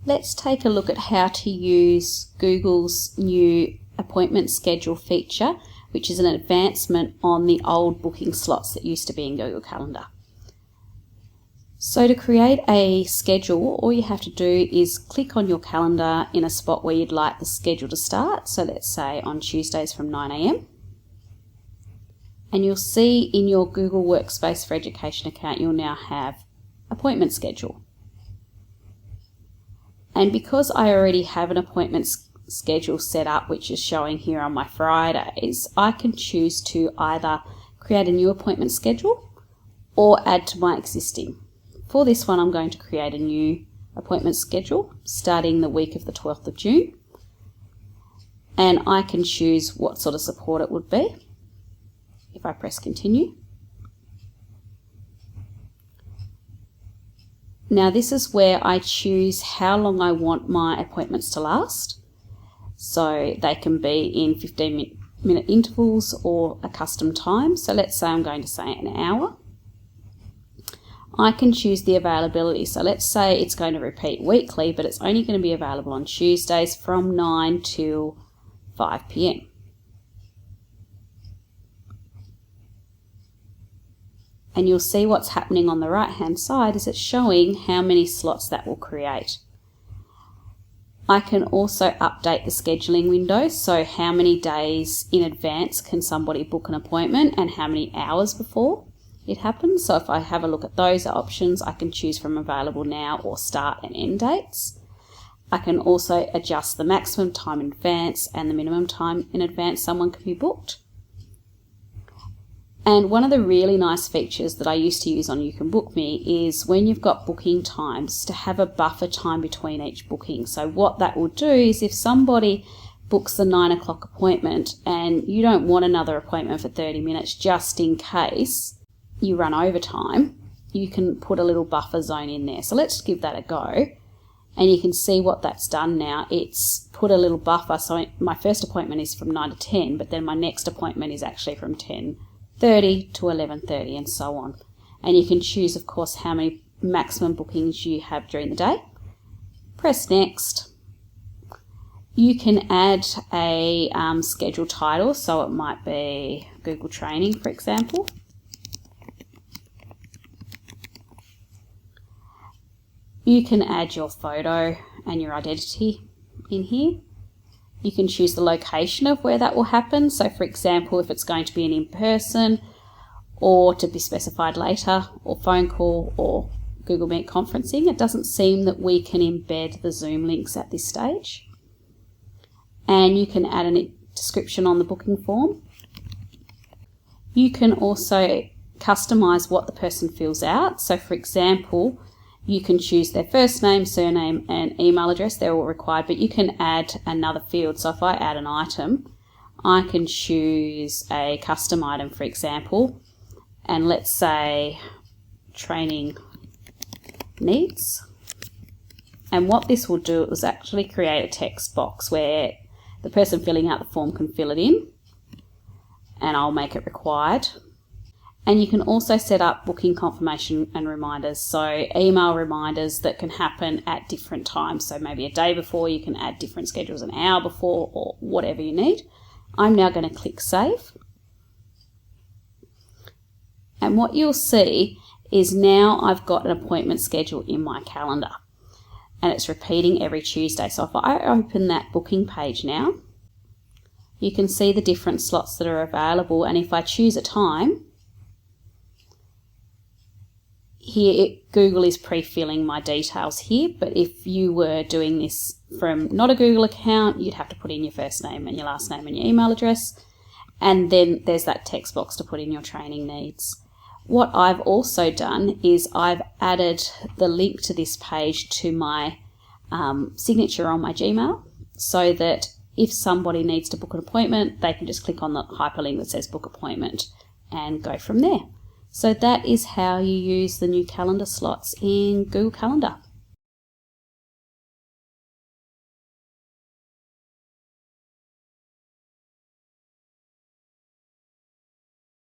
let's take a look at how to use Google's new appointment schedule feature, which is an advancement on the old booking slots that used to be in Google Calendar. So to create a schedule, all you have to do is click on your calendar in a spot where you'd like the schedule to start. So let's say on Tuesdays from 9 AM. And you'll see in your Google Workspace for Education account, you'll now have appointment schedule. And because I already have an appointment schedule set up, which is showing here on my Fridays, I can choose to either create a new appointment schedule or add to my existing. For this one, I'm going to create a new appointment schedule starting the week of the 12th of June. And I can choose what sort of support it would be if I press continue. Now this is where I choose how long I want my appointments to last. So they can be in 15-minute intervals or a custom time. So let's say I'm going to say an hour. I can choose the availability. So let's say it's going to repeat weekly, but it's only going to be available on Tuesdays from 9 till 5 PM. And you'll see what's happening on the right hand side is it's showing how many slots that will create. I can also update the scheduling window, so how many days in advance can somebody book an appointment and how many hours before it happens. So if I have a look at those options, I can choose from available now or start and end dates. I can also adjust the maximum time in advance and the minimum time in advance someone can be booked. And one of the really nice features that I used to use on You Can Book Me is when you've got booking times, to have a buffer time between each booking. So what that will do is if somebody books the 9 o'clock appointment and you don't want another appointment for 30 minutes just in case you run over time, you can put a little buffer zone in there. So let's give that a go. And you can see what that's done now. It's put a little buffer. So my first appointment is from 9 to 10, but then my next appointment is actually from 10:30 to 11:30 and so on. And you can choose, of course, how many maximum bookings you have during the day. Press next. You can add a schedule title, so it might be Google Training, for example. You can add your photo and your identity in here. You can choose the location of where that will happen. So for example, if it's going to be an in-person or to be specified later, or phone call or Google Meet conferencing, it doesn't seem that we can embed the Zoom links at this stage. And you can add a description on the booking form. You can also customize what the person fills out. So for example, you can choose their first name, surname, and email address. They're all required, but you can add another field. So if I add an item, I can choose a custom item, for example, and let's say training needs. And what this will do is actually create a text box where the person filling out the form can fill it in, and I'll make it required. And you can also set up booking confirmation and reminders, so email reminders that can happen at different times. So maybe a day before, you can add different schedules an hour before, or whatever you need. I'm now going to click Save. And what you'll see is now I've got an appointment schedule in my calendar, and it's repeating every Tuesday. So if I open that booking page now, you can see the different slots that are available, and if I choose a time, here Google is pre-filling my details here, but if you were doing this from not a Google account, you'd have to put in your first name and your last name and your email address, and then there's that text box to put in your training needs. What I've also done is I've added the link to this page to my signature on my Gmail, so that if somebody needs to book an appointment, they can just click on the hyperlink that says book appointment and go from there. So that is how you use the new calendar slots in Google Calendar.